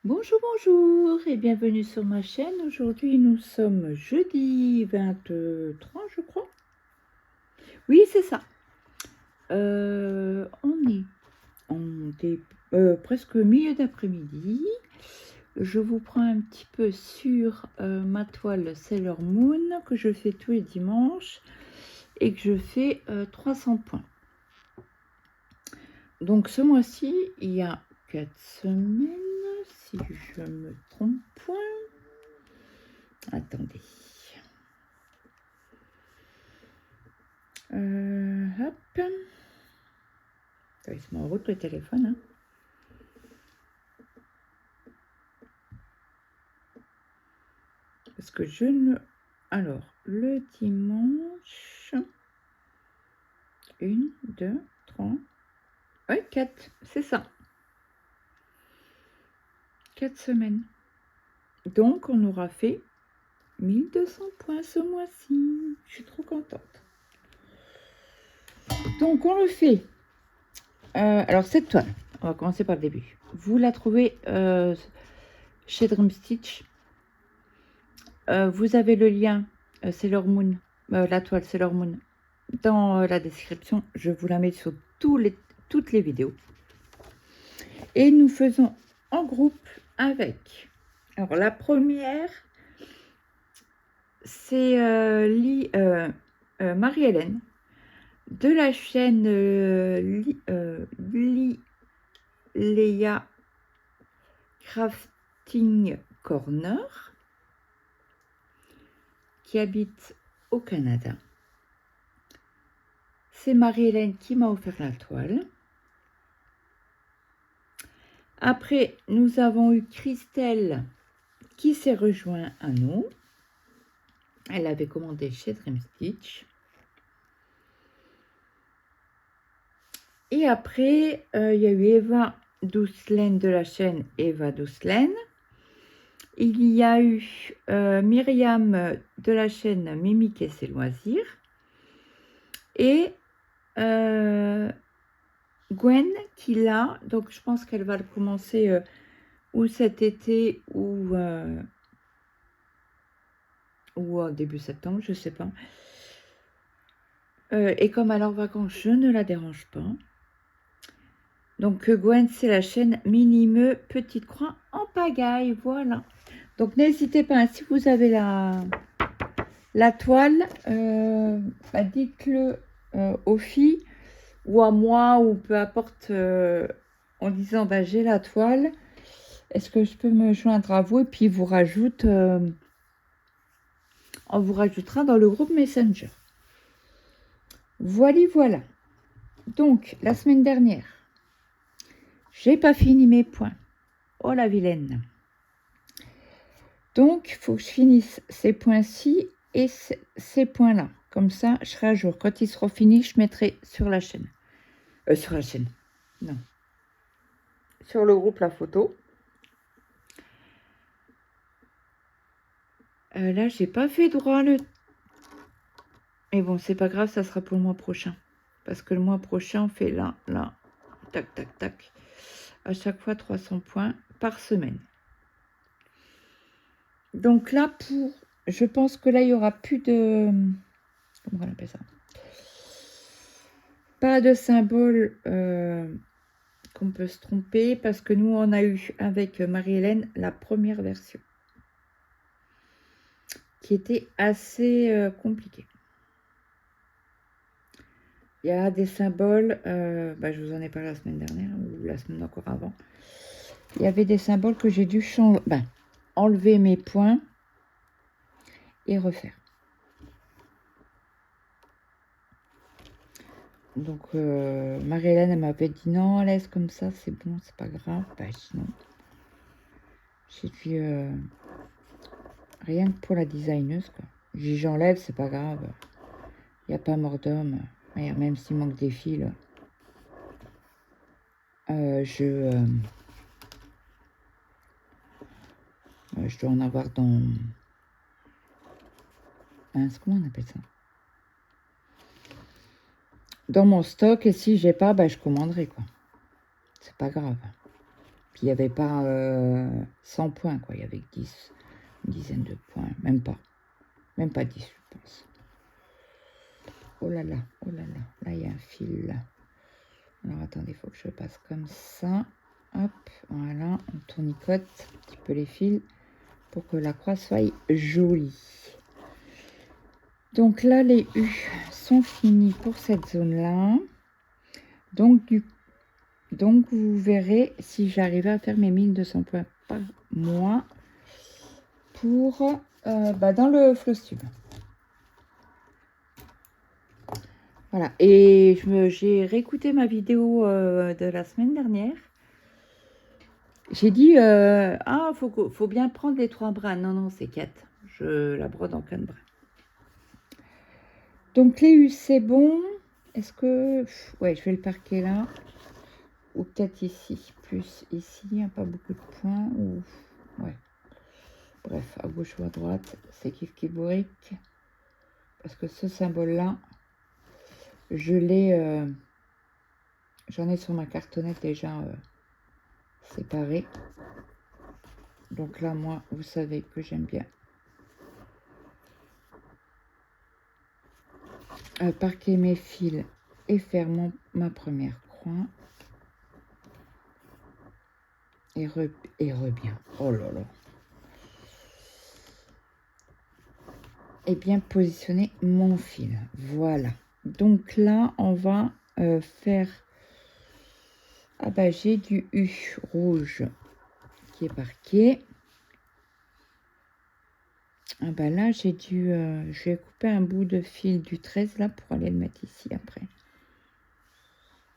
Bonjour, bonjour et bienvenue sur ma chaîne. Aujourd'hui, nous sommes jeudi 23, je crois. Oui, c'est ça. On est presque milieu d'après-midi. Je vous prends un petit peu sur ma toile Sailor Moon que je fais tous les dimanches et que je fais 300 points. Donc ce mois-ci, il y a 4 semaines, si je me trompe point. Attendez. Hop. Il se met en route le téléphone. Hein. Parce que je ne... Alors, le dimanche... 1, 2, 3... Ouais, 4, c'est ça. 4 semaines. Donc, on aura fait 1200 points ce mois-ci. Je suis trop contente. Donc, on le fait. Alors, cette toile, on va commencer par le début. Vous la trouvez chez Dream Stitch. Vous avez le lien Sailor Moon, la toile Sailor Moon, dans la description. Je vous la mets sur toutes les vidéos. Et nous faisons en groupe avec. Alors, la première, c'est Marie-Hélène de la chaîne Leia Crafting Corner, qui habite au Canada. C'est Marie-Hélène qui m'a offert la toile. Après, nous avons eu Christelle qui s'est rejoint à nous. Elle avait commandé chez Dream Stitch. Et après, il y a eu Eva Doucelaine de la chaîne Eva Doucelaine. Il y a eu Myriam de la chaîne Mimique et ses loisirs. Et Gwen qui l'a, donc je pense qu'elle va le commencer ou cet été ou début septembre, je sais pas. Et comme elle est en vacances, je ne la dérange pas. Donc Gwen, c'est la chaîne Minimeux Petite Croix en pagaille, voilà. Donc n'hésitez pas, si vous avez la toile, dites-le aux filles ou à moi ou peu importe en disant j'ai la toile. Est-ce que je peux me joindre à vous et puis vous rajoute, on vous rajoutera dans le groupe Messenger. Voilà. Donc la semaine dernière, j'ai pas fini mes points. Oh la vilaine. Donc, il faut que je finisse ces points-ci et ces points-là. Comme ça, je serai à jour. Quand ils seront finis, je mettrai sur la chaîne. Sur la chaîne. Non. Sur le groupe la photo. Là, j'ai pas fait droit le... Mais bon, c'est pas grave, ça sera pour le mois prochain. Parce que le mois prochain, on fait là, tac, tac, tac. À chaque fois, 300 points par semaine. Donc là, je pense que là, il n'y aura plus de... Comment on appelle ça? Pas de symbole qu'on peut se tromper parce que nous, on a eu avec Marie-Hélène la première version qui était assez compliquée. Il y a des symboles, je vous en ai parlé la semaine dernière ou la semaine encore avant. Il y avait des symboles que j'ai dû changer, enlever mes points et refaire. Donc Marie-Hélène, elle m'avait dit non, laisse comme ça, c'est bon, c'est pas grave. Sinon, j'ai dit rien que pour la designeuse, quoi. J'ai dit j'enlève, c'est pas grave. Il n'y a pas mort d'homme. Même s'il manque des fils, je dois en avoir dans... comment on appelle ça? Dans mon stock, et si j'ai pas, je commanderai, quoi. C'est pas grave. Puis il n'y avait pas 100 points, quoi. Il y avait 10, une dizaine de points. Même pas 10, je pense. Oh là là, oh là là. Là, il y a un fil, là. Alors, attendez, il faut que je passe comme ça. Hop, voilà. On tournicote un petit peu les fils pour que la croix soit jolie. Donc là, les U sont finis pour cette zone-là. Donc, vous verrez si j'arrive à faire mes 1200 points par mois pour dans le Flowstube. Voilà. Et j'ai réécouté ma vidéo de la semaine dernière. J'ai dit, faut bien prendre les 3 brins. Non, non, c'est 4. Je la brode en 4 brins. Donc, les U, c'est bon. Est-ce que... Ouais, je vais le parquer là. Ou peut-être ici. Plus ici, il n'y a pas beaucoup de points. Ou... Ouais. Bref, à gauche ou à droite, c'est kiff qui bourrique. Parce que ce symbole-là, je l'ai... j'en ai sur ma cartonnette déjà séparé. Donc là, moi, vous savez que j'aime bien parquer mes fils et faire ma première croix. Et bien. Oh là là. Et bien positionner mon fil. Voilà. Donc là, on va faire... Ah bah, j'ai du U rouge qui est parqué. Ah bah là, j'ai dû... je vais couper un bout de fil du 13 là pour aller le mettre ici après.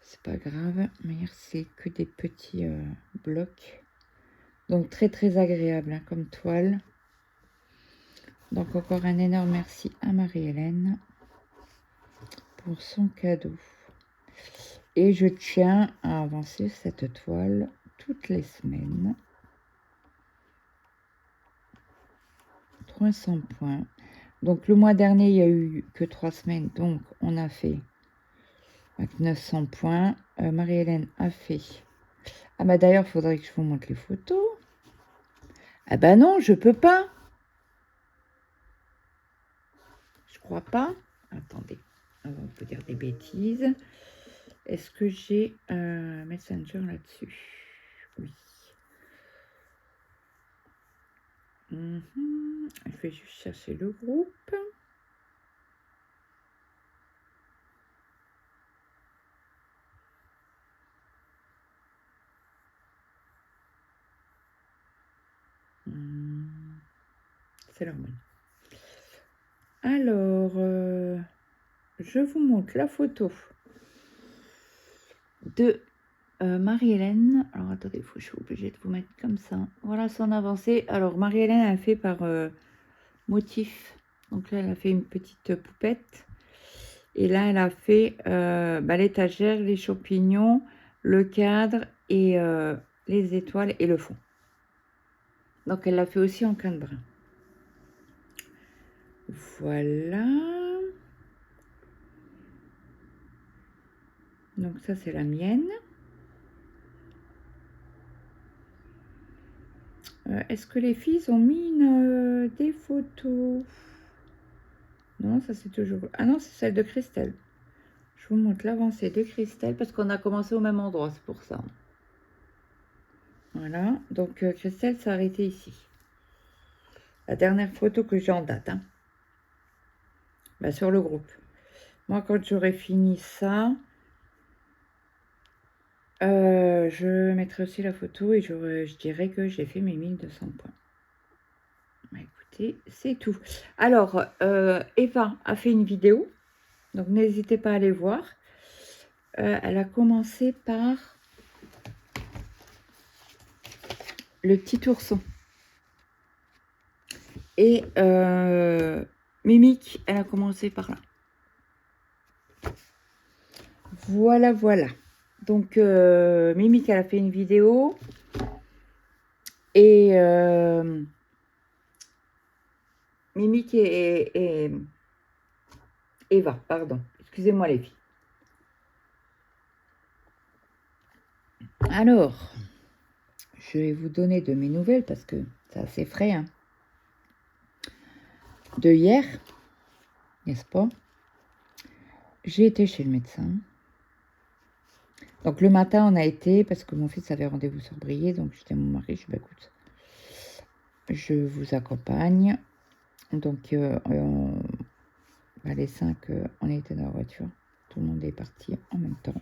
C'est pas grave, mais c'est que des petits blocs. Donc très très agréable hein, comme toile. Donc encore un énorme merci à Marie-Hélène pour son cadeau. Et je tiens à avancer cette toile toutes les semaines. 300 points. Donc le mois dernier, il n'y a eu que 3 semaines. Donc on a fait 900 points. Marie-Hélène a fait... Ah bah d'ailleurs, il faudrait que je vous montre les photos. Ah bah non, je peux pas. Je crois pas. Attendez, on peut dire des bêtises. Est-ce que j'ai un Messenger là-dessus? Oui. Je vais juste chercher le groupe. C'est l'hormone. Alors, je vous montre la photo de Marie-Hélène. Alors, attendez, je suis obligée de vous mettre comme ça. Voilà son avancée. Alors, Marie-Hélène a fait par motif. Donc là, elle a fait une petite poupette. Et là, elle a fait l'étagère, les champignons, le cadre et les étoiles et le fond. Donc, elle l'a fait aussi en canne brun. Voilà. Donc, ça, c'est la mienne. Est-ce que les filles ont mis des photos? Non, ça, c'est toujours... Ah non, c'est celle de Christelle. Je vous montre l'avancée de Christelle parce qu'on a commencé au même endroit, c'est pour ça. Voilà. Donc, Christelle s'est arrêtée ici. La dernière photo que j'ai en date. Hein. Bah, sur le groupe. Moi, quand j'aurai fini ça, je mettrai aussi la photo et je dirai que j'ai fait mes 1200 points. Bah, écoutez, c'est tout. Alors, Eva a fait une vidéo, donc n'hésitez pas à aller voir. Elle a commencé par le petit ourson. Et Mimique, elle a commencé par là. Voilà, voilà. Donc, Mimique, elle a fait une vidéo. Et Mimique et Eva, pardon. Excusez-moi les filles. Alors, je vais vous donner de mes nouvelles parce que c'est assez frais. Hein. De hier, n'est-ce pas? J'ai été chez le médecin. Donc le matin, on a été, parce que mon fils avait rendez-vous sur Briey, donc j'étais à mon mari, je dis, bah, écoute, je vous accompagne. Donc les 5, on était dans la voiture. Tout le monde est parti en même temps.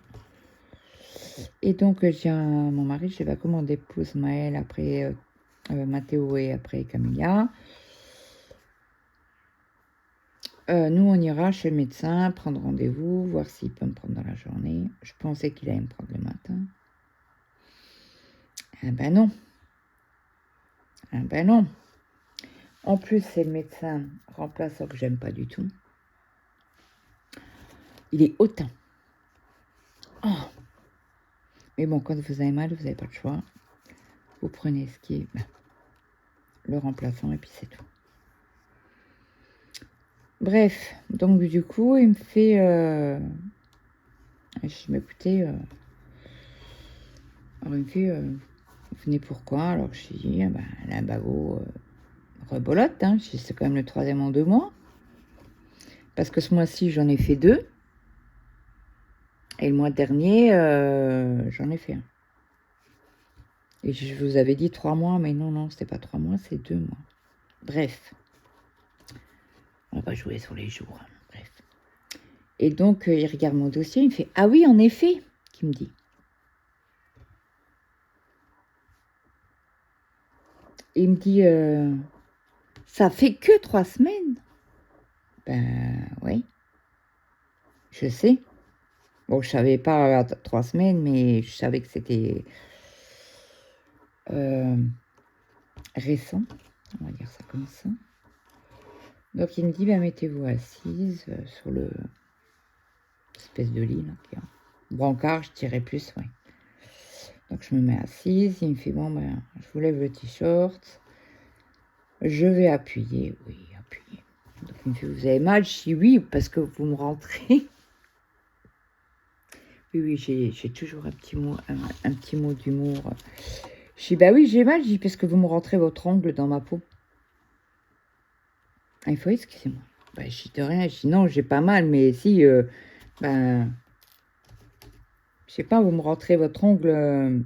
Et donc j'ai mon mari, je vais commander épouse Maëlle, après Mathéo et après Camilla. Nous, on ira chez le médecin, prendre rendez-vous, voir s'il peut me prendre dans la journée. Je pensais qu'il allait me prendre le matin. Ah ben non. Ah ben non. En plus, c'est le médecin remplaçant que j'aime pas du tout. Il est hautain. Oh. Mais bon, quand vous avez mal, vous n'avez pas de choix. Vous prenez ce qui est le remplaçant et puis c'est tout. Bref, donc du coup, il me fait... Je m'écoutais... alors il me fait... vous venez pourquoi? Alors je dis, Limbago rebolote. Hein. C'est quand même le 3e en 2 mois. Parce que ce mois-ci, j'en ai fait 2. Et le mois dernier, j'en ai fait 1. Et je vous avais dit 3 mois, mais non, c'était pas 3 mois, c'est 2 mois. Bref. On va pas jouer sur les jours. Hein. Bref. Et donc, il regarde mon dossier, il me fait « Ah oui, en effet !» qu'il me dit. Il me dit « Ça fait que 3 semaines !» Ben, oui. Je sais. Bon, je savais pas 3 semaines, mais je savais que c'était récent. On va dire ça comme ça. Donc, il me dit, mettez-vous assise sur le espèce de lit, là, qui est en brancard, je dirais plus, ouais. Donc, je me mets assise. Il me fait, je vous lève le t-shirt. Je vais appuyer. Oui, appuyer. Donc, il me fait, vous avez mal? Je dis, oui, parce que vous me rentrez. Oui, j'ai toujours un petit mot d'humour. Je dis, bah oui, j'ai mal. Je dis, parce que vous me rentrez votre ongle dans ma peau. Ah, il faut, excusez-moi. Bah, je dis de rien. Je dis, non, j'ai pas mal, mais si, je sais pas, vous me rentrez votre ongle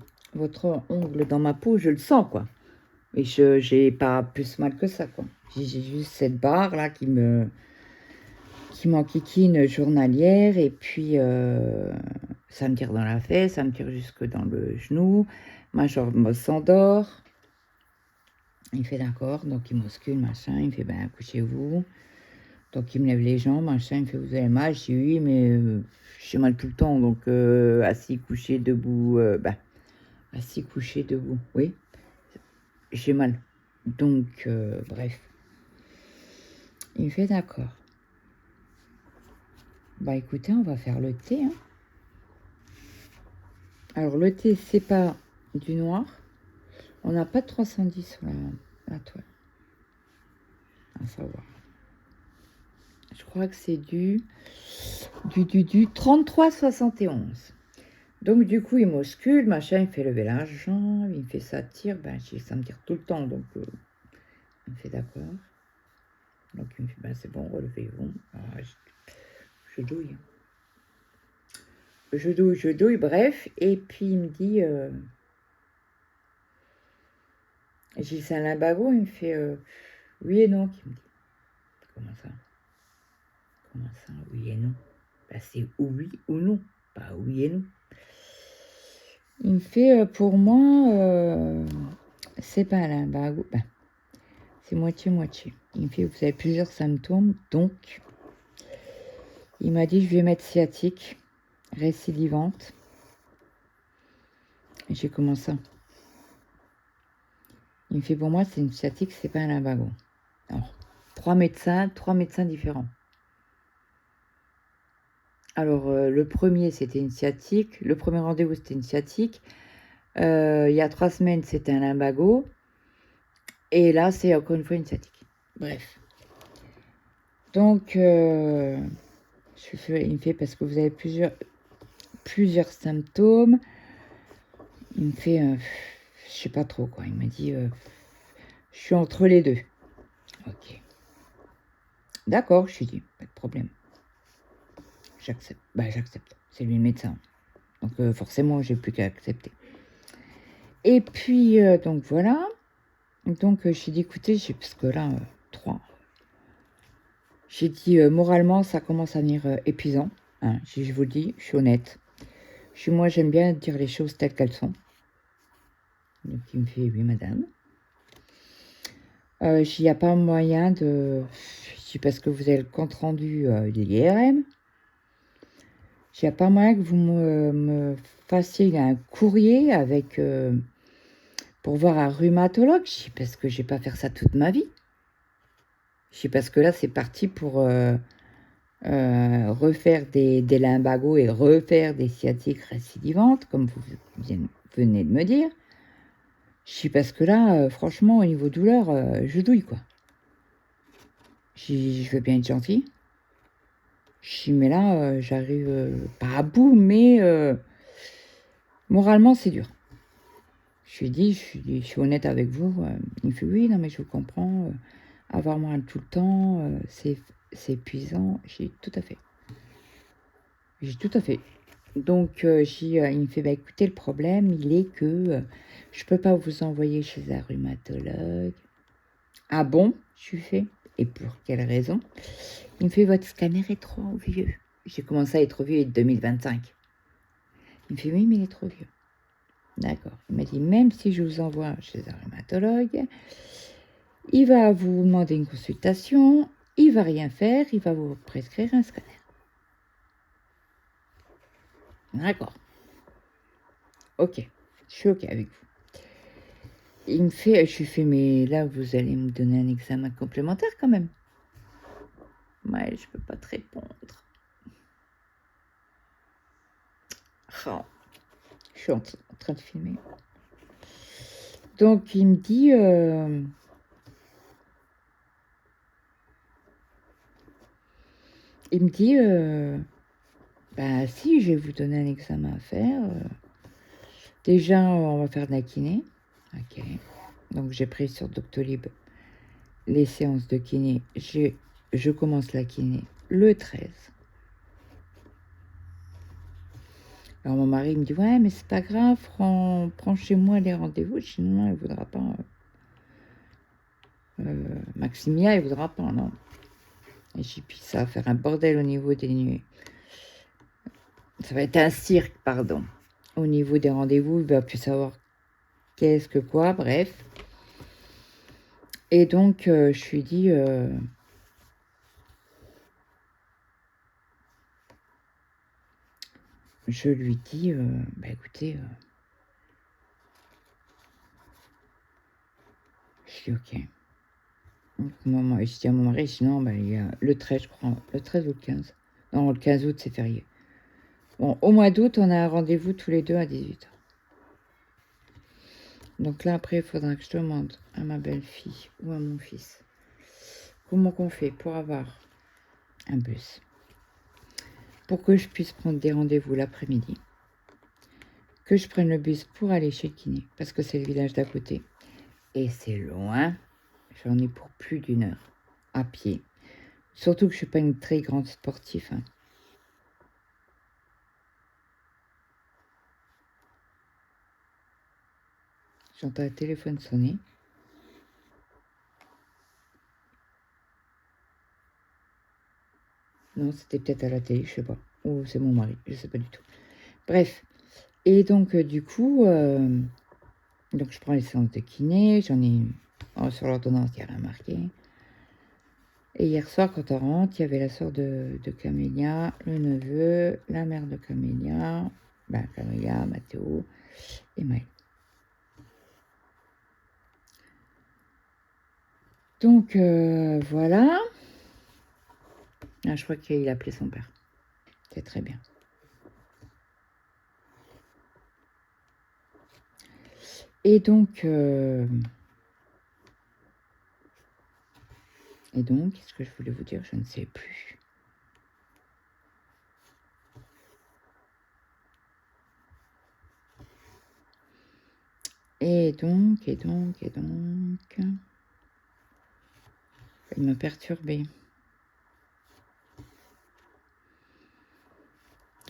dans ma peau, je le sens, quoi. Mais j'ai pas plus mal que ça, quoi. J'ai juste cette barre, là, qui m'enquiquine journalière, et puis ça me tire dans la fesse, ça me tire jusque dans le genou. Ma jambe s'endort. Il fait d'accord, donc il m'auscule, machin. Il me fait, couchez-vous. Donc il me lève les jambes, machin. Il me fait, vous avez mal? Je dis, oui, mais j'ai mal tout le temps. Donc assis, couché, debout. Assis, couché, debout. Oui, j'ai mal. Donc, bref. Il me fait, d'accord. Bah écoutez, on va faire le thé. Hein. Alors le thé, c'est pas du noir. On n'a pas de 310 sur la toile. À savoir. Je crois que c'est du 33,71. Donc du coup, il m'auscule, machin, il me fait lever la jambe, il me fait ça tire, ça me tire tout le temps, donc il me fait d'accord. Donc il me fait, c'est bon, relevez-vous. Je douille. Je douille, bref. Et puis il me dit, j'ai c'est un limbago, il me fait, oui et non, qui me dit. Comment ça, oui et non? C'est oui ou non, pas oui et non. Il me fait, pour moi, c'est pas un limbago, c'est moitié-moitié. Il me fait, vous avez plusieurs symptômes, donc il m'a dit, je vais mettre sciatique, récidivante. Et j'ai commencé. Il me fait, pour moi, c'est une sciatique, c'est pas un limbago. Alors, 3 médecins différents. Alors, le premier, c'était une sciatique. Le premier rendez-vous, c'était une sciatique. Il y a 3 semaines, c'était un limbago. Et là, c'est encore une fois une sciatique. Bref. Donc, il me fait, parce que vous avez plusieurs symptômes. Il me fait, je sais pas trop quoi. Il m'a dit, je suis entre les deux. Ok. D'accord, je lui ai dit, pas de problème. J'accepte. Bah, j'accepte. C'est lui le médecin. Donc, forcément, j'ai plus qu'à accepter. Et puis, donc voilà. Donc, j'ai dit, écoutez, parce que là, 3. J'ai dit, moralement, ça commence à venir épuisant. Hein. Je vous le dis, je suis honnête. Moi, j'aime bien dire les choses telles qu'elles sont. Donc, il me fait, oui, madame. Il n'y a pas moyen de... Je dis, parce que vous avez le compte rendu de l'IRM. Il n'y a pas moyen que vous me fassiez un courrier avec... pour voir un rhumatologue. Je dis, parce que je vais pas faire ça toute ma vie. Je dis, parce que là, c'est parti pour refaire des lumbagos et refaire des sciatiques récidivantes, comme vous venez de me dire. Je dis, parce que là, franchement, au niveau douleur, je douille, quoi. Je veux bien être gentille. Je dis, mais là, j'arrive pas à bout, mais moralement, c'est dur. Je lui ai dit, je suis honnête avec vous. Il me fait, oui, non, mais je vous comprends. Avoir mal tout le temps, c'est épuisant. J'ai tout à fait. J'ai tout à fait. Donc, il me fait, bah, écoutez, le problème, il est que je peux pas vous envoyer chez un rhumatologue. Ah bon? Je lui fais. Et pour quelle raison? Il me fait, votre scanner est trop vieux. J'ai commencé à être vieux en 2025. Il me fait, oui, mais il est trop vieux. D'accord. Il m'a dit, même si je vous envoie chez un rhumatologue, il va vous demander une consultation, il va rien faire, il va vous prescrire un scanner. D'accord. Ok. Je suis ok avec vous. Il me fait, je lui fais, mais là, vous allez me donner un examen complémentaire quand même. Ouais, je peux pas te répondre. Oh, je suis en train de filmer. Donc, il me dit, bah si, je vais vous donner un examen à faire. Déjà, on va faire de la kiné. Ok. Donc, j'ai pris sur Doctolib les séances de kiné. Je commence la kiné le 13. Alors mon mari me dit, ouais, mais c'est pas grave, prends chez moi les rendez-vous. Je dis, non, il voudra pas. Maximilien, il voudra pas, non. Et j'ai puis ça va faire un bordel au niveau des nuits. Ça va être un cirque, pardon. Au niveau des rendez-vous, il va plus savoir qu'est-ce que quoi, bref. Et donc, je lui dis, bah écoutez, je dis ok. Donc, je dis à mon mari, sinon, bah, il y a le 13, je crois, le 13 ou le 15. Non, le 15 août, c'est férié. Bon, au mois d'août, on a un rendez-vous tous les deux à 18h. Donc là, après, il faudra que je demande à ma belle-fille ou à mon fils comment qu'on fait pour avoir un bus. Pour que je puisse prendre des rendez-vous l'après-midi. Que je prenne le bus pour aller chez le kiné, parce que c'est le village d'à côté. Et c'est loin. J'en ai pour plus d'une heure à pied. Surtout que je suis pas une très grande sportive. Hein. J'entends le téléphone sonner. Non, c'était peut-être à la télé, je sais pas. Ou c'est mon mari, je sais pas du tout. Bref. Et donc, du coup, donc je prends les séances de kiné. J'en ai sur l'ordonnance, il n'y a rien marqué. Et hier soir, quand on rentre, il y avait la sœur de Camélia, le neveu, la mère de Camélia, Camélia, Mathéo et Maël. Donc, voilà. Ah, je crois qu'il a appelé son père. C'est très bien. Et donc, qu'est-ce que je voulais vous dire? Je ne sais plus. Et donc, il m'a perturbée.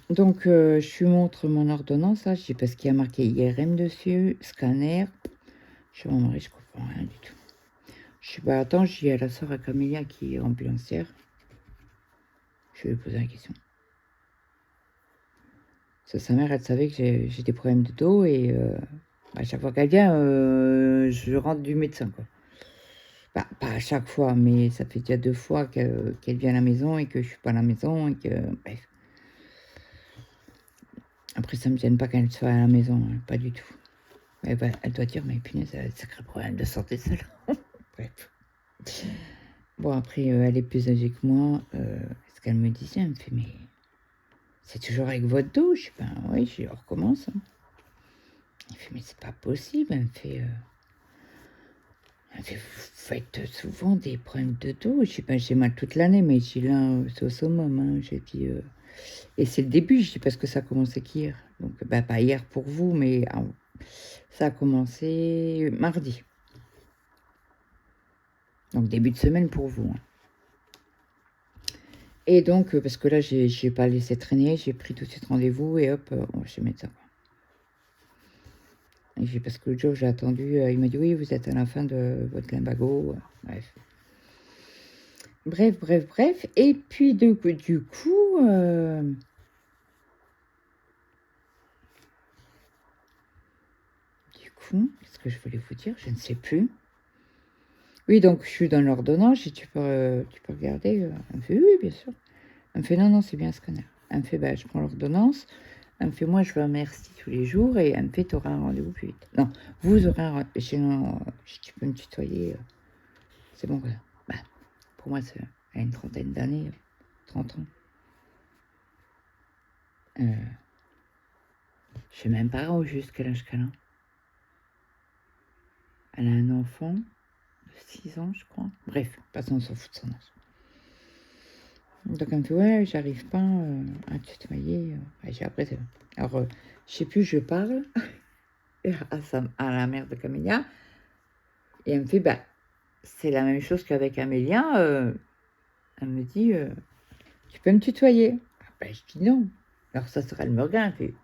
Donc, je lui montre mon ordonnance, là, je dis parce qu'il y a marqué IRM dessus, scanner. Je suis mon mari, je comprends rien du tout. Je suis pas attends, je dis à la soeur à Camélia qui est ambulancière. Je vais lui poser la question. Sa mère, elle savait que j'ai des problèmes de dos et à chaque fois qu'elle vient, je rentre du médecin, quoi. Bah, pas à chaque fois, mais ça fait déjà 2 fois qu'elle vient à la maison et que je suis pas à la maison et que bref. Après, ça me gêne pas qu'elle soit à la maison, hein, pas du tout. Elle doit dire, mais punaise, elle a un sacré problème de santé seule. Bref. Bon, après, elle est plus âgée que moi. Ce qu'elle me disait, elle me fait, mais c'est toujours avec votre dos. Je dis, ben oui, je recommence. Hein. Elle fait, mais c'est pas possible. Elle fait, vous faites souvent des problèmes de dos. Je dis, ben j'ai mal toute l'année, mais j'ai là, c'est au summum. Hein. J'ai dit, et c'est le début, je dis, parce que ça a commencé qu'hier. Donc, ben, pas hier pour vous, mais ça a commencé mardi. Donc, début de semaine pour vous. Hein. Et donc, parce que là, j'ai pas laissé traîner, j'ai pris tout de suite rendez-vous et hop, chez le médecin. Et parce que le jour, j'ai attendu, il m'a dit oui, vous êtes à la fin de votre lumbago. Bref. Bref. Et puis, du coup, qu'est-ce que je voulais vous dire? Je ne sais plus. Oui, donc je suis dans l'ordonnance, j'ai dit, tu peux regarder. Elle me fait oui, bien sûr. Elle me fait non, c'est bien un scanner. Elle me fait bah, je prends l'ordonnance. Elle me fait moi, je vais à Merci tous les jours et elle me fait tu auras un rendez-vous plus vite. Non, vous aurez un rendez-vous. Tu peux me tutoyer. C'est bon, voilà. Bah, pour moi, elle a une trentaine d'années, 30 ans. Je sais même pas au juste quel âge qu'elle a. Elle a un enfant de 6 ans, je crois. Bref, de toute façon, on s'en fout de son âge. Donc elle me fait ouais, j'arrive pas à tutoyer. Après, alors, je sais plus, je parle à la mère de Camélia et elle me fait bah c'est la même chose qu'avec Amélia. Elle me dit tu peux me tutoyer. Ben, je dis non. Alors ça sera le me regarde, elle fait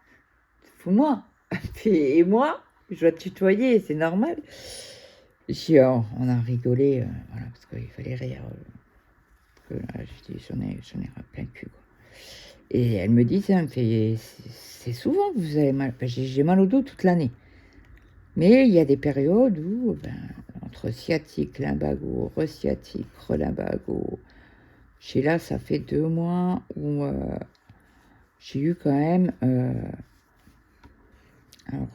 fous-moi. Elle fait et moi je dois te tutoyer, c'est normal. Je dis oh, on a rigolé, voilà parce qu'il fallait rire. Que là, je dis j'en ai plein le cul quoi. Et elle me dit, ça elle me fait, c'est souvent que vous avez mal. Ben, j'ai mal au dos toute l'année. Mais il y a des périodes où, ben, entre sciatique, lumbago, re-sciatique, re-lumbago, chez là, ça fait 2 mois où j'ai eu quand même. Alors,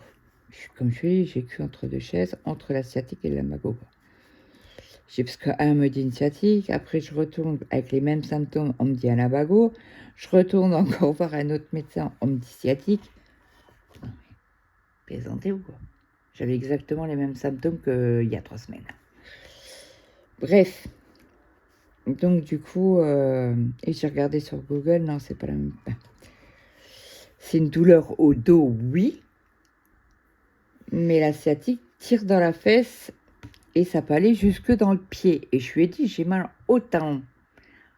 comme je dis, j'ai cru entre 2 chaises, entre la sciatique et le lumbago. Parce qu'un me dit une sciatique, après je retourne avec les mêmes symptômes, on me dit un lumbago, je retourne encore voir un autre médecin, on me dit sciatique. Non, mais plaisantez ou quoi? J'avais exactement les mêmes symptômes qu'il y a 3 semaines. Bref. Donc du coup, et j'ai regardé sur Google, non, c'est pas la même. C'est une douleur au dos, oui. Mais la sciatique tire dans la fesse et ça peut aller jusque dans le pied. Et je lui ai dit, j'ai mal au talon.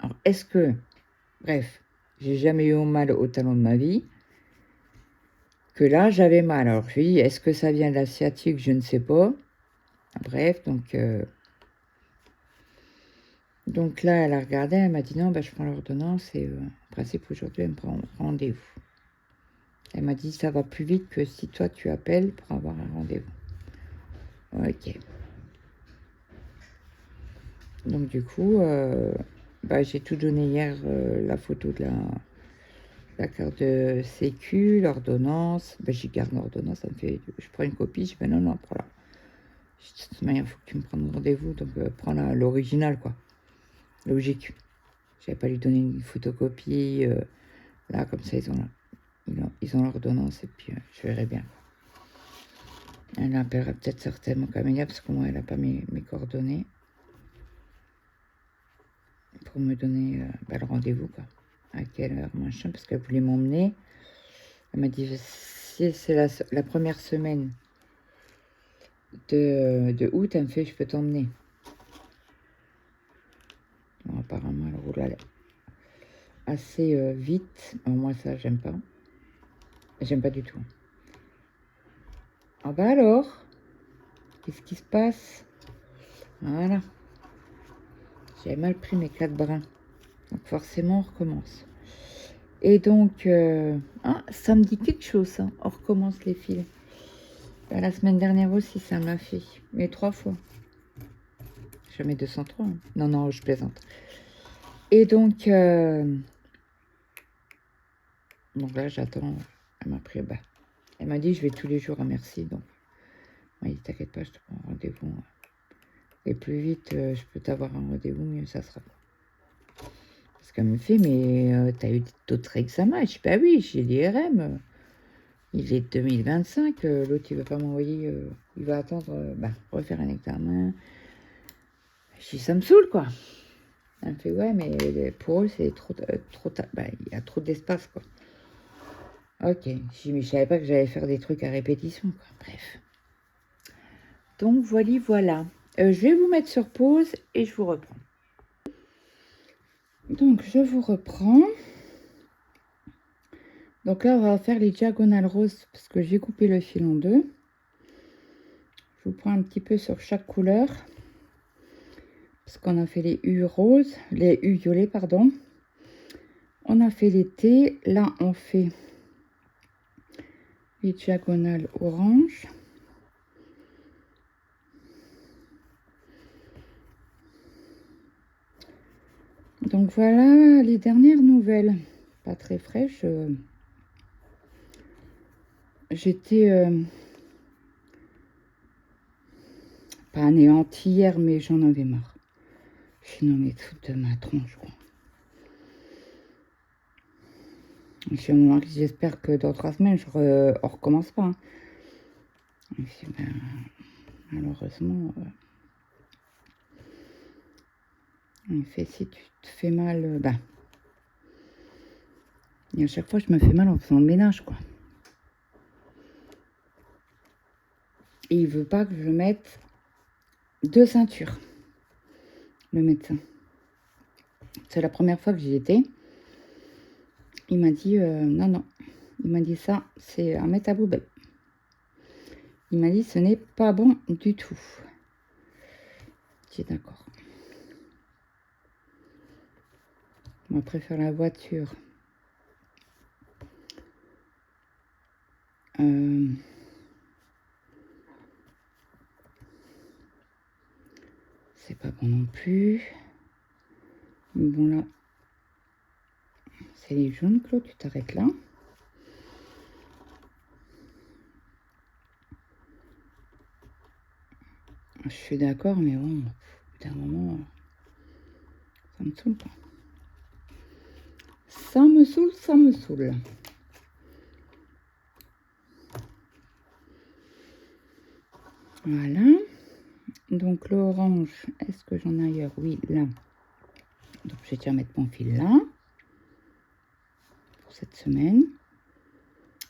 Alors, est-ce que... Bref, j'ai jamais eu mal au talon de ma vie. Que là, j'avais mal. Alors, je lui ai dit, est-ce que ça vient de la sciatique? Je ne sais pas. Bref, donc là, elle a regardé, elle m'a dit non, bah, je prends l'ordonnance et en principe, aujourd'hui, elle me prend rendez-vous. Elle m'a dit ça va plus vite que si toi, tu appelles pour avoir un rendez-vous. Ok. Donc du coup, bah, j'ai tout donné hier, la photo de la carte de sécu, l'ordonnance. Bah, j'y garde l'ordonnance, ça me fait, je prends une copie, je dis ben non, prends-la. De toute manière, il faut que tu me prennes rendez-vous, donc prends l'original, quoi. Logique. J'avais pas lui donner une photocopie, là, comme ça, ils ont l'ordonnance, et puis je verrai bien. Elle appellera peut-être certainement Camélia, parce que moi, elle n'a pas mes coordonnées. Pour me donner le rendez-vous, quoi. À quelle heure, machin, parce qu'elle voulait m'emmener. Elle m'a dit, si c'est la première semaine, de août, elle me fait, je peux t'emmener. Bon, apparemment, elle roule assez vite. Bon, moi, ça, j'aime pas. J'aime pas du tout. Ah bah alors, qu'est-ce qui se passe? Voilà. J'avais mal pris mes 4 brins. Donc forcément, on recommence. Et donc, ah, ça me dit quelque chose, hein. On recommence les fils. Bah, la semaine dernière aussi, ça m'a fait. Mais 3 fois. Jamais 203. Hein. Non, non, je plaisante. Et donc là, j'attends. Elle m'a pris, bah, elle m'a dit, je vais tous les jours à Merci. Donc, elle m'a dit, t'inquiète pas, je te prends un rendez-vous. Et plus vite, je peux t'avoir un rendez-vous, mieux ça sera. Parce qu'elle me fait, mais t'as eu d'autres examens? Je dis, bah oui, j'ai l'IRM. Il est 2025. L'autre, il veut pas m'envoyer. Il va attendre, refaire un examen. Je dis, ça me saoule, quoi. Elle me fait, ouais, mais pour eux, c'est trop il y a trop d'espace, quoi. Ok. Je dis, mais je savais pas que j'allais faire des trucs à répétition, quoi. Bref. Donc, voilà. Je vais vous mettre sur pause et je vous reprends. Donc, je vous reprends. Donc là, on va faire les diagonales roses parce que j'ai coupé le fil en deux. Je vous prends un petit peu sur chaque couleur. Parce qu'on a fait les U roses, les U violets, pardon. On a fait les T. Là, on fait les diagonales orange. Donc voilà les dernières nouvelles. Pas très fraîches. J'étais pas anéantie hier, mais j'en avais marre. Je suis non mais toute ma tronche, quoi. J'espère que dans 3 semaines, on recommence pas. Hein. Et puis, malheureusement, il fait si tu te fais mal, et à chaque fois, je me fais mal en faisant le ménage, quoi. Et il veut pas que je mette 2 ceintures, le médecin. C'est la première fois que j'y étais. Il m'a dit, non, non. Il m'a dit ça, c'est à mettre à poubelle. Il m'a dit, ce n'est pas bon du tout. J'ai dit, d'accord. On préfère la voiture. C'est pas bon non plus. Mais bon, là, c'est les jaunes, Claude, tu t'arrêtes là. Je suis d'accord, mais bon, au bout d'un moment, ça me saoule pas. Ça me saoule, ça me saoule. Voilà. Donc l'orange, est-ce que j'en ai ailleurs? Oui, là. Donc je vais déjà mettre mon fil là. Pour cette semaine.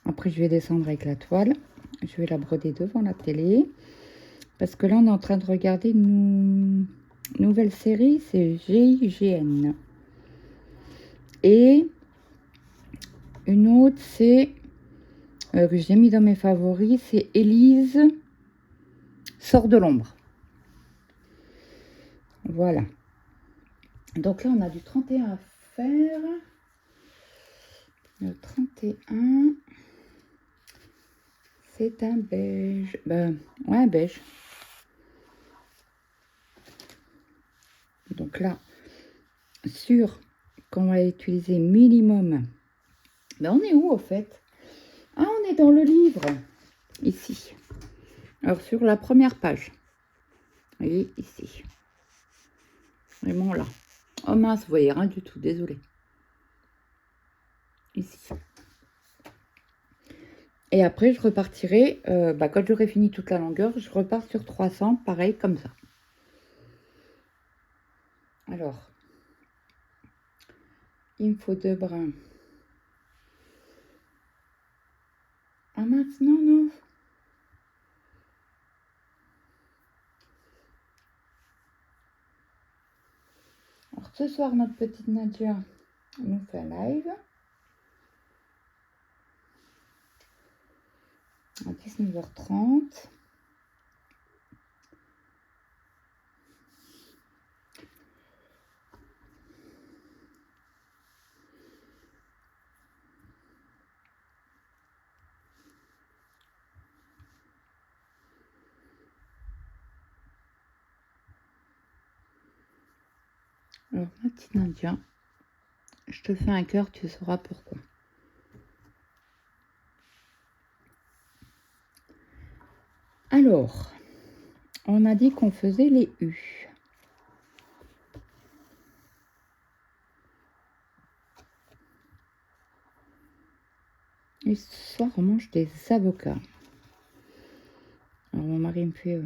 Après, je vais descendre avec la toile. Je vais la broder devant la télé. Parce que là, on est en train de regarder une nouvelle série. C'est GIGN. Et une autre, c'est... que j'ai mis dans mes favoris. C'est Élise sort de l'ombre. Voilà. Donc là, on a du 31 à faire. Le 31, c'est un beige. Ouais, un beige. Donc là, sur qu'on va utiliser minimum. On est où, au fait? Ah, on est dans le livre. Ici. Alors, sur la première page. Vous voyez, ici. Vraiment là. Oh mince, vous voyez rien du tout, désolé. Ici. Et après, je repartirai, quand j'aurai fini toute la longueur, je repars sur 300, pareil, comme ça. Alors, il me faut 2 brins. Ah mince, non, non. ce soir, notre petite Nadia nous fait un live à 19h30. Alors, ma petite Nadia, je te fais un cœur, tu sauras pourquoi. Alors, on a dit qu'on faisait les U. Et ce soir, on mange des avocats. Alors, mon mari me fait...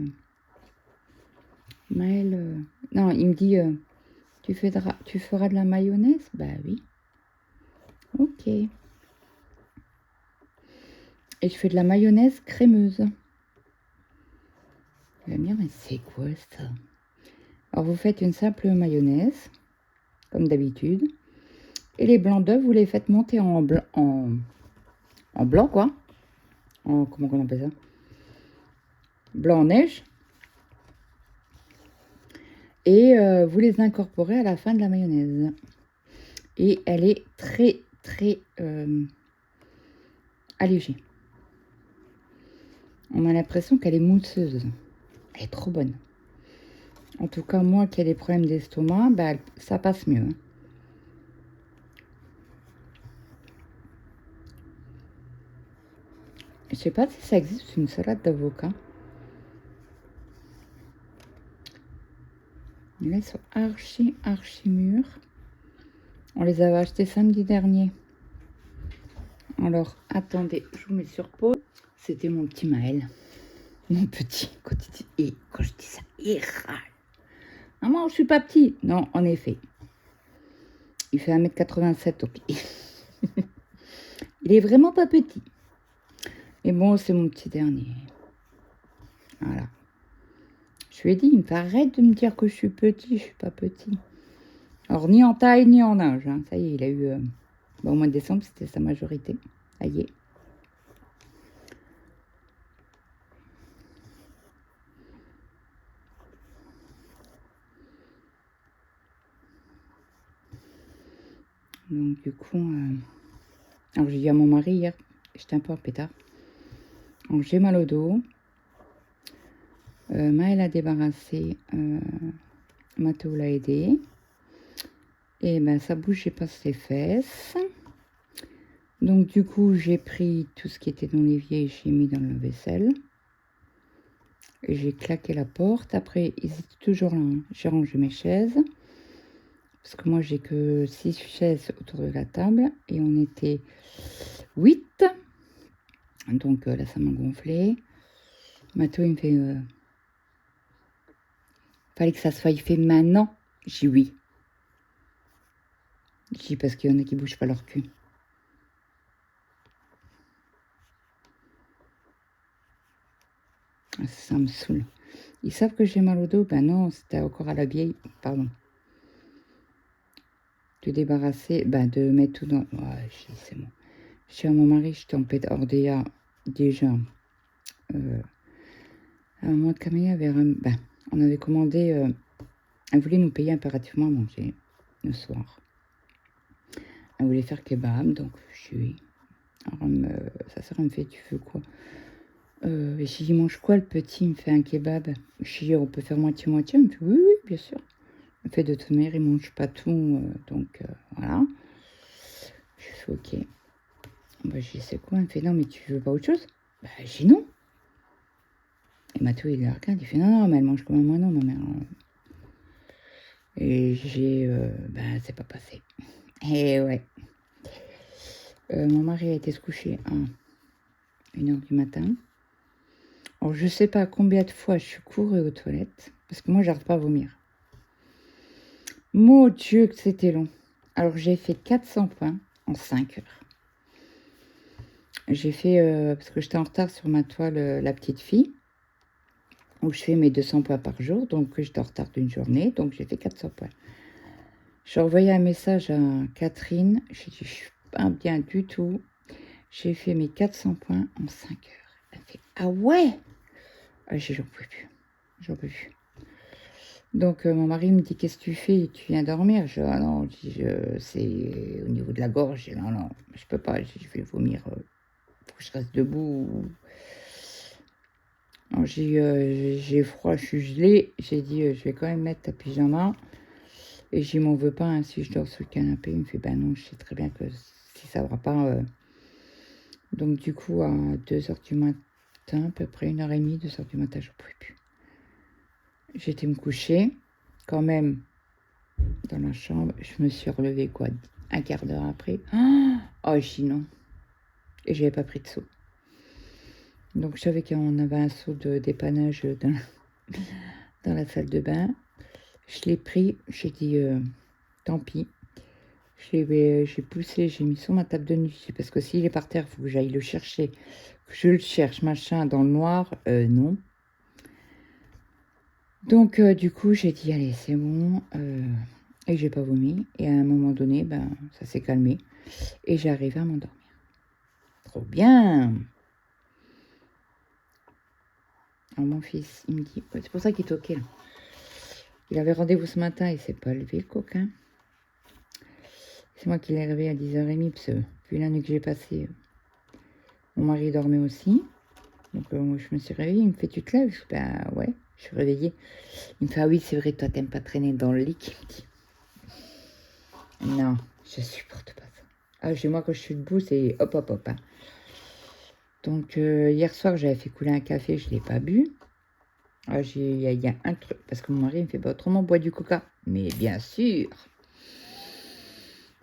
Maëlle... non, il me dit... tu feras de la mayonnaise? Bah oui. Ok. Et je fais de la mayonnaise crémeuse. Il va me dire, mais c'est quoi ça? Alors, vous faites une simple mayonnaise, comme d'habitude. Et les blancs d'œufs, vous les faites monter en blanc, quoi. Comment on appelle ça? Blanc en neige. Et vous les incorporez à la fin de la mayonnaise. Et elle est très, très allégée. On a l'impression qu'elle est mousseuse. Elle est trop bonne. En tout cas, moi qui ai des problèmes d'estomac, bah, ça passe mieux. Je sais pas si ça existe une salade d'avocat. Mais là, ils sont archi mûrs. On les avait achetés samedi dernier. Alors, attendez, je vous mets sur pause. C'était mon petit Maël. Mon petit. Et quand je dis ça, il râle. Maman, je suis pas petit. Non, en effet. Il fait 1m87, donc il est vraiment pas petit. Mais bon, c'est mon petit dernier. Voilà. Je lui ai dit, il me fait arrête de me dire que je suis petit, je suis pas petit. Alors, ni en taille, ni en âge. Hein. Ça y est, il a eu... au mois de décembre, c'était sa majorité. Ça y est. Donc, du coup... Alors, j'ai dit à mon mari hier, j'étais un peu en pétard. Donc, j'ai mal au dos. Maëlle a débarrassé. Mathéo l'a aidé. Et ben, ça bougeait pas ses fesses. Donc, du coup, j'ai pris tout ce qui était dans l'évier et j'ai mis dans le vaisselle. Et j'ai claqué la porte. Après, ils étaient toujours là. Hein. J'ai rangé mes chaises. Parce que moi, j'ai que 6 chaises autour de la table. Et on était 8. Donc, là, ça m'a gonflé. Mathéo, il me fait... fallait que ça soit fait maintenant. J'ai dit oui. J'ai dit parce qu'il y en a qui bougent pas leur cul. Ça me saoule. Ils savent que j'ai mal au dos? Ben non, c'était encore à la vieille. Pardon. De débarrasser, ben de mettre tout dans... Ouais, c'est bon. Je suis à mon mari, je t'en pète hors déjà. À un mois de Camilla avait... Ben, on avait commandé... elle voulait nous payer impérativement à manger le soir. Elle voulait faire kebab, donc je suis... Alors, sa soeur, elle me fait, tu veux quoi? Et j'ai dit, mange quoi le petit? Il me fait un kebab. Je dis, on peut faire moitié-moitié. Il me fait, oui, oui, bien sûr. Il me fait, de toute manière, il mange pas tout. Donc, voilà. Je fais, ok. Bah, je dis, c'est quoi? Il me fait, non, mais tu veux pas autre chose? Bah, j'ai dit non. Et Mathieu, il la regarde, il fait, non, non, mais elle mange comme moi, non, ma mère. Et j'ai, bah, c'est pas passé. Et ouais. Mon mari a été se coucher à 1h du matin. Alors, je sais pas combien de fois je suis courue aux toilettes, parce que moi, j'arrive pas à vomir. Mon Dieu, que c'était long. Alors, j'ai fait 400 points en 5 heures. J'ai fait, parce que j'étais en retard sur ma toile, la petite fille, où je fais mes 200 points par jour, donc j'étais en retard d'une journée, donc j'ai fait 400 points. J'ai envoyé un message à Catherine. J'ai dit, je suis pas bien du tout. J'ai fait mes 400 points en 5 heures. Elle fait, ah ouais. J'en peux plus. J'en peux plus. Donc, mon mari me dit, qu'est-ce que tu fais? Tu viens dormir? Je dis, ah non, c'est au niveau de la gorge. Je dis, non, je peux pas. Je vais vomir. Faut que je reste debout. J'ai froid, je suis gelée. J'ai dit, je vais quand même mettre ta pyjama. Et je m'en veux pas, hein, si je dors sur le canapé. Il me fait, bah non, je sais très bien que si ça va pas. Donc, du coup, à 2h du matin, à peu près 1h30, 2h du matin, je ne pouvais plus. J'étais me coucher, quand même, dans la chambre. Je me suis relevée, quoi, un quart d'heure après. Oh, je dis non. Et je n'avais pas pris de seau. Donc, je savais qu'on avait un seau de dépannage dans la salle de bain. Je l'ai pris, j'ai dit, tant pis. J'ai poussé, j'ai mis sur ma table de nuit. Parce que s'il est par terre, il faut que j'aille le chercher. Que je le cherche, machin, dans le noir. Non. Donc, du coup, j'ai dit, allez, c'est bon. Et j'ai pas vomi. Et à un moment donné, ben, ça s'est calmé. Et j'ai arrivé à m'endormir. Trop bien. Alors, mon fils, il me dit, c'est pour ça qu'il toquait, là. Il avait rendez-vous ce matin, il s'est pas levé, le coquin. C'est moi qui l'ai réveillé à 10h30, parce que vu la nuit que j'ai passée, mon mari dormait aussi. Donc, moi, je me suis réveillée. Il me fait, tu te lèves? Je dis, ben ouais, je suis réveillée. Il me fait, ah oui, c'est vrai, toi, t'aimes pas traîner dans le lit. Il me dit, non, je supporte pas ça. Ah, chez moi, quand je suis debout, c'est hop, hop, hop. Hein. Donc, hier soir, j'avais fait couler un café, je ne l'ai pas bu. Ah, il y a un truc, parce que mon mari me fait, bah, autrement, bois du coca. Mais bien sûr.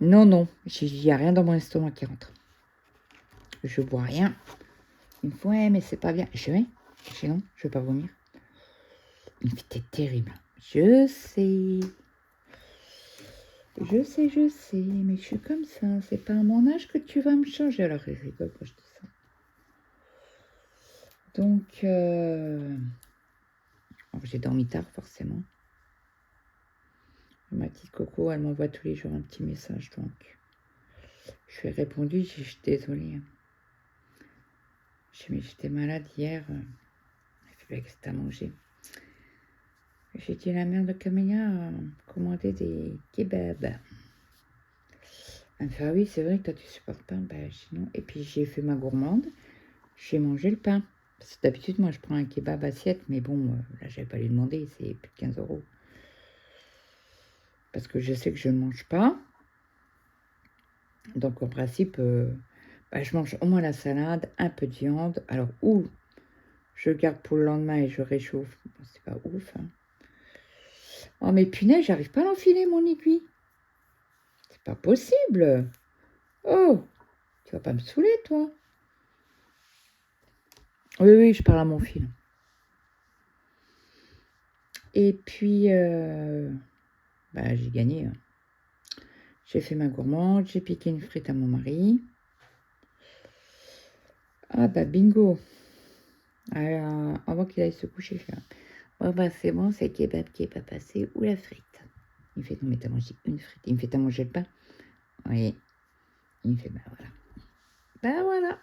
Non, non, il n'y a rien dans mon estomac qui rentre. Je bois rien. Il me fait, ouais, mais c'est pas bien. Je dis, non, je veux pas vomir. Il me fait, t'es terrible. Je sais. Je sais, mais je suis comme ça. C'est pas à mon âge que tu vas me changer. Alors, il rigole quand je dis ça. Donc, j'ai dormi tard, forcément. Ma petite Coco, elle m'envoie tous les jours un petit message, donc je lui ai répondu, je suis désolée. Mais j'étais malade hier. Elle fait, qu'est-ce que t'as mangé? J'ai dit, la mère de Camélia a commandé des kebabs. Elle me fait, ah oui, c'est vrai que toi, tu supportes pas. Ben, sinon. Et puis, j'ai fait ma gourmande. J'ai mangé le pain. Parce que d'habitude, moi, je prends un kebab assiette, mais bon, là, j'avais pas lui demander, c'est plus de 15 €. Parce que je sais que je ne mange pas. Donc, en principe, je mange au moins la salade, un peu de viande. Alors, ou je garde pour le lendemain et je réchauffe. Bon, c'est pas ouf. Hein. Oh, mais punaise, j'arrive pas à l'enfiler, mon aiguille. C'est pas possible. Oh, tu vas pas me saouler, toi. Oui, oui, je parle à mon fil. Et puis, j'ai gagné. Hein. J'ai fait ma gourmande, j'ai piqué une frite à mon mari. Ah, bah, bingo. Alors, avant qu'il aille se coucher, c'est bon, c'est le kebab qui est pas passé ou la frite. Il me fait, non, mais t'as mangé une frite. Il me fait, t'as mangé le pain? Oui. Il me fait, bah voilà. Bah voilà.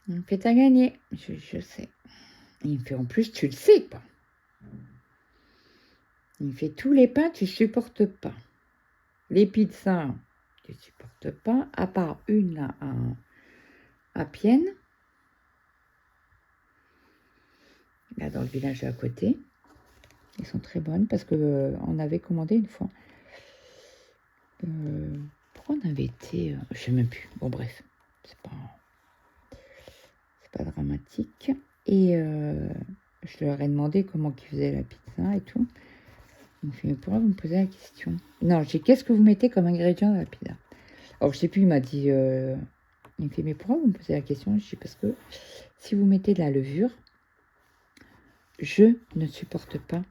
Il me fait, t'as gagné. Je sais. Il me fait, en plus, tu le sais, quoi. Il me fait, tous les pains, tu supportes pas. Les pizzas, tu supportes pas, à part une là, à Pienne. Là, dans le village à côté. Elles sont très bonnes parce que on avait commandé une fois. Pourquoi on avait été... je sais même plus. Bon, bref. C'est pas dramatique. Et je leur ai demandé comment ils faisaient la pizza et tout. Il me fait, mais pourquoi vous me posez la question? Non, j'ai dit, qu'est-ce que vous mettez comme ingrédient dans la pizza? Alors, je sais plus, il m'a dit... il me fait, mais pourquoi vous me posez la question? Je dis, parce que si vous mettez de la levure, je ne supporte pas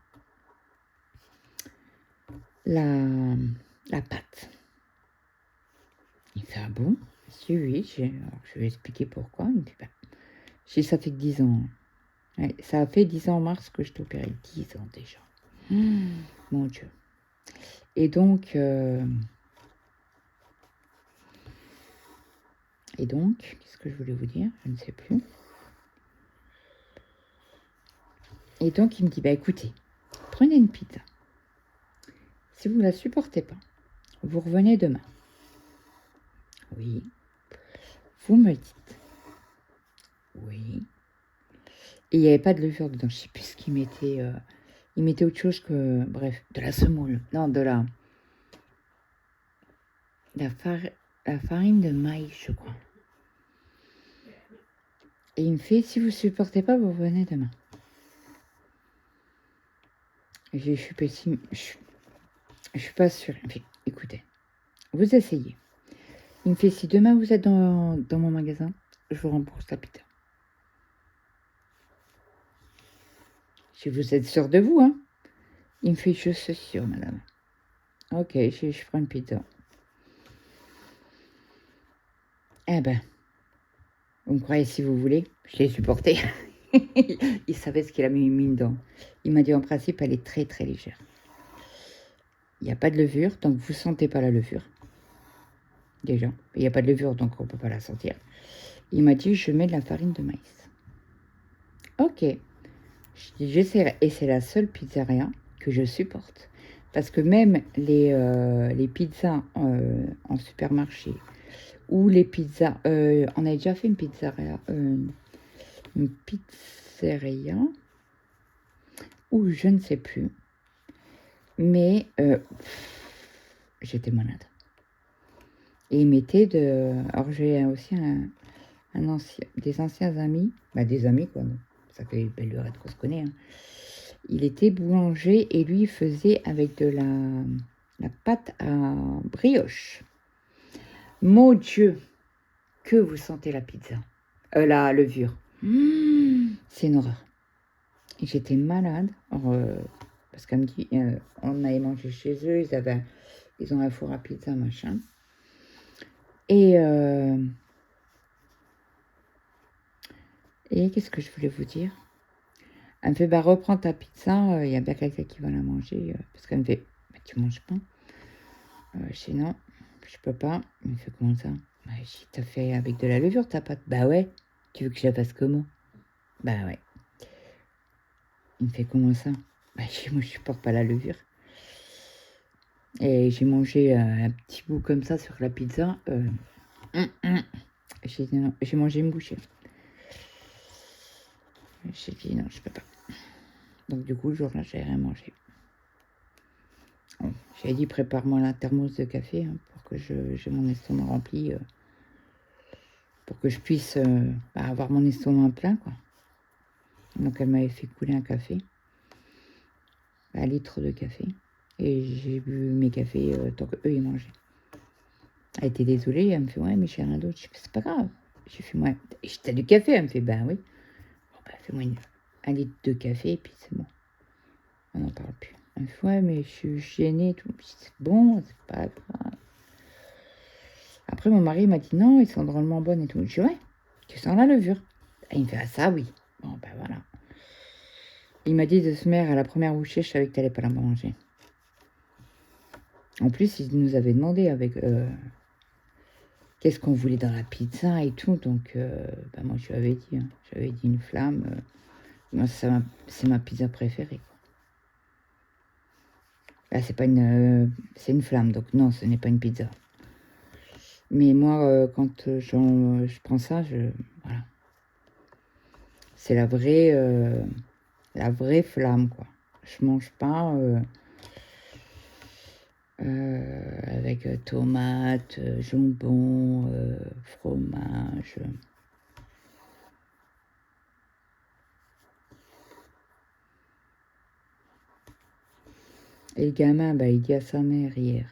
la pâte. Il fait, ah bon? Si, oui, alors, je vais expliquer pourquoi. Il me dit, si ça fait que 10 ans. Ouais, ça a fait 10 ans en mars que je t'ai opéré. 10 ans déjà. Mon Dieu. Et donc, qu'est-ce que je voulais vous dire? Je ne sais plus. Et donc, il me dit, bah écoutez, prenez une pizza. Si vous ne la supportez pas, vous revenez demain. Oui. Vous me le dites. Oui. Et il n'y avait pas de levure dedans. Je ne sais plus ce qu'il mettait. Il mettait autre chose que, bref, de la semoule. Non, de la farine de maïs, je crois. Et il me fait, si vous ne supportez pas, vous revenez demain. Et je suis pessimiste. Je suis pas sûre. Il me fait, écoutez, vous essayez. Il me fait, si demain vous êtes dans mon magasin, je vous rembourse la pizza. Si vous êtes sûr de vous, hein. Il me fait, je suis sûre, madame. Ok, je prends une pizza. Eh ben, vous me croyez si vous voulez, je l'ai supporté. Il savait ce qu'il a mis dedans. Il m'a dit, en principe, elle est très, très légère. Il n'y a pas de levure, donc vous ne sentez pas la levure. Déjà. Il n'y a pas de levure, donc on ne peut pas la sentir. Il m'a dit, je mets de la farine de maïs. Ok. Je dis, j'essaierai. Et c'est la seule pizzeria que je supporte. Parce que même les pizzas en supermarché ou les pizzas... on a déjà fait une pizzeria ou je ne sais plus. Mais j'étais malade. Et il mettait de... Alors j'ai aussi des anciens amis. Bah, des amis quoi. Ça fait belle lurette qu'on se connaît. Hein. Il était boulanger et lui faisait avec de la pâte à brioche. Mon Dieu, que vous sentez la pizza. La levure. C'est une horreur. J'étais malade. Parce qu'elle me dit, on allait manger chez eux, ils ont un four à pizza, machin. Et qu'est-ce que je voulais vous dire? Elle me fait, bah reprends ta pizza, il y a bien quelqu'un qui va la manger. Parce qu'elle me fait, bah tu manges pas. Je dis non, je peux pas. Il me fait, comment ça? Bah, je dis, t'as fait avec de la levure ta pâte? Bah ouais. Tu veux que je la fasse comment? Bah ouais. Il me fait, comment ça? Bah je dis, moi je supporte pas la levure. Et j'ai mangé un petit bout comme ça sur la pizza. J'ai dit non, j'ai mangé une bouchée. J'ai dit non, je peux pas. Donc du coup, le jour-là, j'ai rien mangé. Bon, j'ai dit prépare-moi la thermos de café hein, pour que j'ai mon estomac rempli. Pour que je puisse avoir mon estomac plein, quoi. Donc elle m'avait fait couler un café. 1 litre de café. Et j'ai bu mes cafés tant qu'eux, ils mangeaient. Elle était désolée, elle me fait, ouais, mais j'ai rien d'autre. Je fais, c'est pas grave. J'ai fait, ouais, t'as du café? Elle me fait, ben oui. Bon, ben, fais-moi 1 litre de café, et puis c'est bon. On n'en parle plus. Elle me fait, ouais, mais je suis gênée, tout. Puis c'est bon, c'est pas grave. Après, mon mari m'a dit, non, ils sont drôlement bonnes et tout. Je dis, ouais, tu sens la levure? Et il me fait, ah, ça, oui. Bon, ben voilà. Il m'a dit de se mettre à la première bouchée, je savais que t'allais pas la manger. En plus, il nous avait demandé avec qu'est-ce qu'on voulait dans la pizza et tout. Donc, moi, je lui avais dit. Hein, je lui avais dit une flamme. Moi, c'est ma pizza préférée. Là, c'est pas c'est une flamme. Donc, non, ce n'est pas une pizza. Mais moi, quand je prends ça, voilà. C'est la vraie flamme, quoi. Je mange pas avec tomates, jambon, fromage. Et le gamin, bah, il dit à sa mère hier,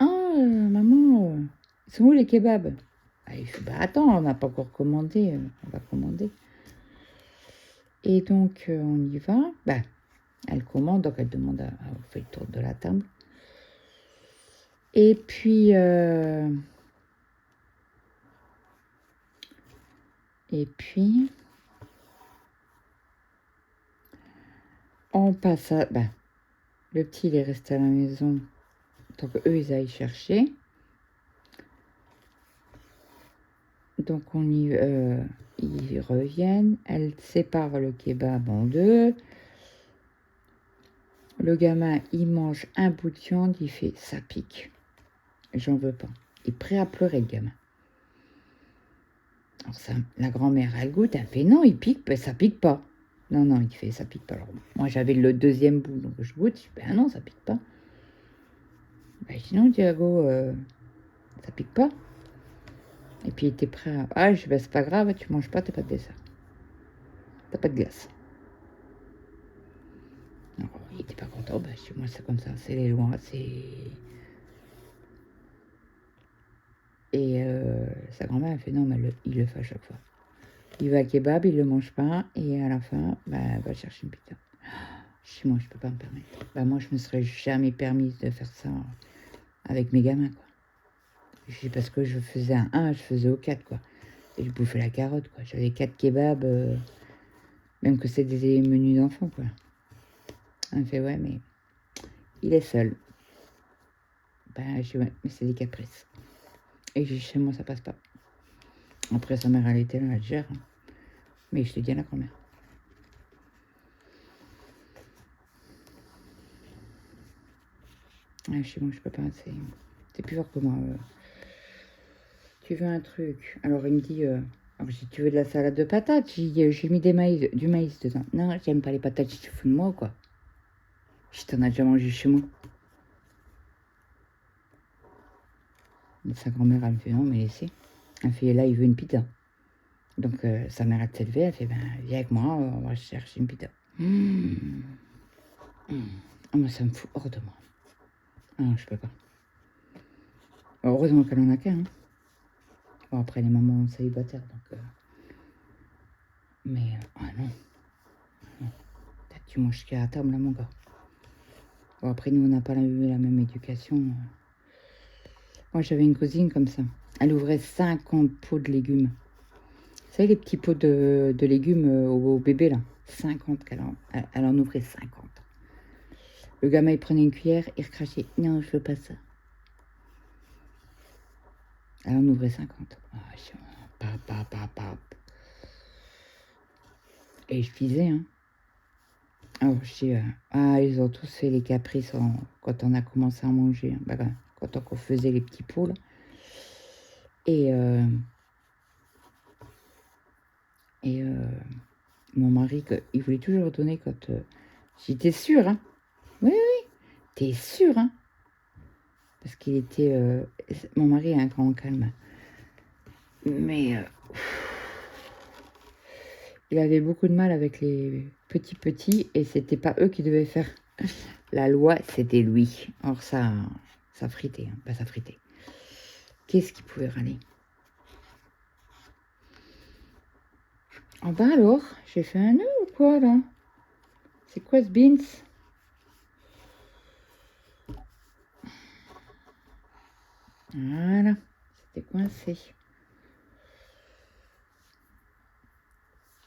ah, maman, ils sont où les kebabs? Ah, il fait, bah attends, on n'a pas encore commandé, on va commander. Et donc, on y va. Bah, elle commande, donc elle demande on fait le tour de la table. Et puis, on passe à... Bah, Le petit, il est resté à la maison tant qu'eux, ils aillent chercher. Donc, ils reviennent. Elle sépare le kebab en deux. Le gamin, il mange un bout de viande. Il fait, ça pique. J'en veux pas. Il est prêt à pleurer, le gamin. Alors, ça, la grand-mère, elle goûte. Elle fait, non, il pique. Ben, ça pique pas. Non, non, il fait, ça pique pas. Alors, moi, j'avais le deuxième bout. Donc, je goûte. Je dis, ben non, ça pique pas. Ben, sinon, Thiago, ça pique pas. Et puis il était prêt à... Ah, je dis, bah, c'est pas grave, tu manges pas, t'as pas de dessert. T'as pas de glace. Alors, il était pas content, bah, chez moi c'est comme ça, c'est les lois, c'est... Et sa grand-mère a fait non, mais il le fait à chaque fois. Il va à kebab, il le mange pas, et à la fin, bah, il va chercher une pizza. Chez moi, je peux pas me permettre. Bah, moi, je me serais jamais permise de faire ça avec mes gamins, quoi. Je dis parce que je faisais un 1, je faisais au 4, quoi. Et je bouffais la carotte, quoi. J'avais 4 kebabs, même que c'est des menus d'enfants, quoi. Elle me fait, ouais, mais il est seul. Ben, je dis, ouais, mais c'est des caprices. Et je dis, chez moi, ça passe pas. Après, sa mère, elle était là, elle gère. Hein. Mais je te dis à la grand-mère. Ah, chez moi, je peux pas, c'est plus fort que moi. Tu veux un truc? Alors, il me dit, alors, je dis, tu veux de la salade de patates? J'ai mis du maïs dedans. Non, j'aime pas les patates, tu te fous de moi, quoi. Je t'en as déjà mangé chez moi. Et sa grand-mère, elle me fait, non, mais laissez. Elle fait, là, il veut une pizza. Donc, sa mère, elle s'est levée, elle fait, ben, viens avec moi, on va chercher une pizza. Oh, moi, ça me fout hors de moi. Ah non, je peux pas. Heureusement qu'elle en a qu'un. Hein. Bon, après, les mamans célibataires, donc... Mais, ah non. Non. Tu manges qu'à la table, là, mon gars. Bon, après, nous, on n'a pas eu la même éducation. Moi, j'avais une cousine comme ça. Elle ouvrait 50 pots de légumes. Vous savez, les petits pots de légumes au bébé, là. 50, elle en ouvrait 50. Le gamin, il prenait une cuillère, il recrachait. Non, je veux pas ça. Elle en ouvrait 50. Et je disais, hein. Alors, je dis, ils ont tous fait les caprices quand on a commencé à manger. Hein. Bah, quand on faisait les petits pots, là. Et mon mari, il voulait toujours donner quand... J'étais sûre, hein. Oui, oui, t'es sûre, hein. Parce qu'il était... mon mari a un grand calme. Mais il avait beaucoup de mal avec les petits et c'était pas eux qui devaient faire la loi, c'était lui. Or ça fritait, hein, pas ça fritait. Qu'est-ce qu'il pouvait râler? Ah bah alors, j'ai fait un nœud ou quoi là? C'est quoi ce beans? Voilà, c'était coincé.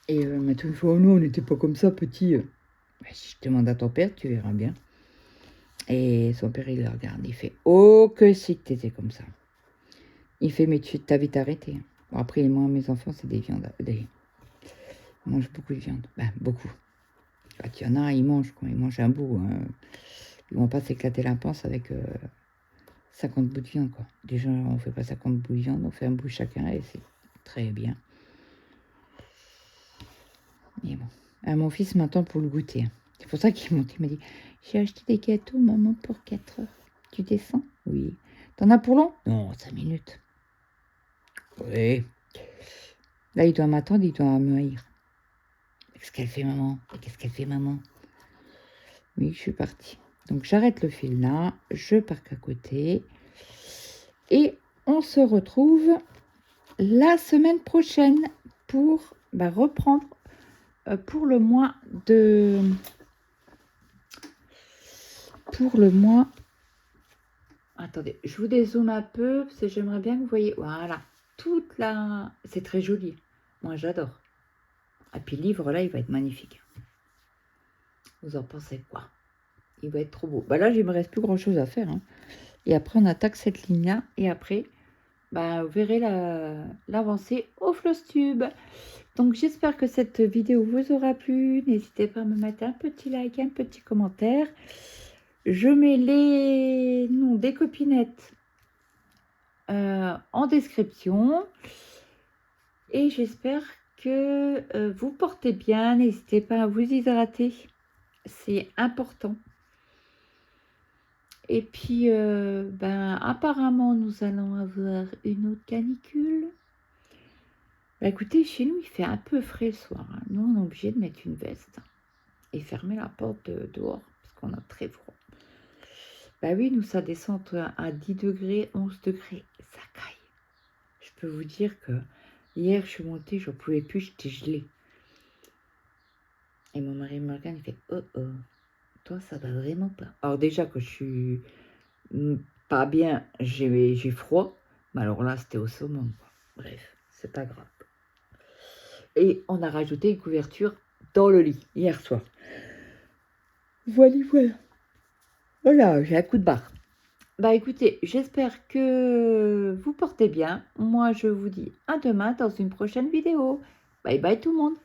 Et m'a tout fait, oh non, on n'était pas comme ça, petit. Bah, si je demande à ton père, tu verras bien. Et son père, il le regarde, il fait, oh que si que t'étais comme ça. Il fait, mais tu t'as vite arrêté. Bon, après, moi, mes enfants, c'est des viandes. Ils mangent beaucoup de viande. Ben, beaucoup. Quand il y en a, ils mangent, quand ils mangent un bout. Hein. Ils vont pas s'éclater la panse avec 50 bouts de viande, quoi. Déjà, on fait pas 50 bouts de viande, on fait un bout chacun et c'est très bien. Mais bon. Mon fils m'attend pour le goûter. C'est pour ça qu'il m'a dit, j'ai acheté des gâteaux, maman, pour 4 heures. Tu descends? Oui. T'en as pour long? Non, 5 minutes. Oui. Là, il doit m'attendre, il doit me haïr. Qu'est-ce qu'elle fait, maman? Qu'est-ce qu'elle fait, maman? Oui, je suis partie. Donc, j'arrête le fil là, je parque à côté. Et on se retrouve la semaine prochaine pour reprendre pour le mois de... Pour le mois... Attendez, je vous dézoome un peu parce que j'aimerais bien que vous voyez... Voilà, toute la... C'est très joli. Moi, j'adore. Et puis, le livre, là, il va être magnifique. Vous en pensez quoi? Il va être trop beau. Bah là, il me reste plus grand chose à faire. Hein. Et après, on attaque cette ligne-là. Et après, bah, vous verrez l'avancée au floss tube. Donc, j'espère que cette vidéo vous aura plu. N'hésitez pas à me mettre un petit like, un petit commentaire. Je mets les noms des copinettes en description. Et j'espère que vous portez bien. N'hésitez pas à vous hydrater. C'est important. Et puis, ben, apparemment, nous allons avoir une autre canicule. Bah, écoutez, chez nous, il fait un peu frais le soir. Hein. Nous, on est obligé de mettre une veste et fermer la porte dehors parce qu'on a très froid. Bah oui, nous, ça descend à 10 degrés, 11 degrés. Ça caille. Je peux vous dire que hier, je suis montée, je ne pouvais plus, j'étais gelée. Et mon mari Morgan, il fait « Oh, oh, toi, ça va vraiment pas. » Alors déjà que je suis pas bien, j'ai froid. Mais alors là, c'était au summum. Bref, c'est pas grave. Et on a rajouté une couverture dans le lit hier soir. Voilà, voilà. Voilà, j'ai un coup de barre. Bah écoutez, j'espère que vous portez bien. Moi, je vous dis à demain dans une prochaine vidéo. Bye bye tout le monde.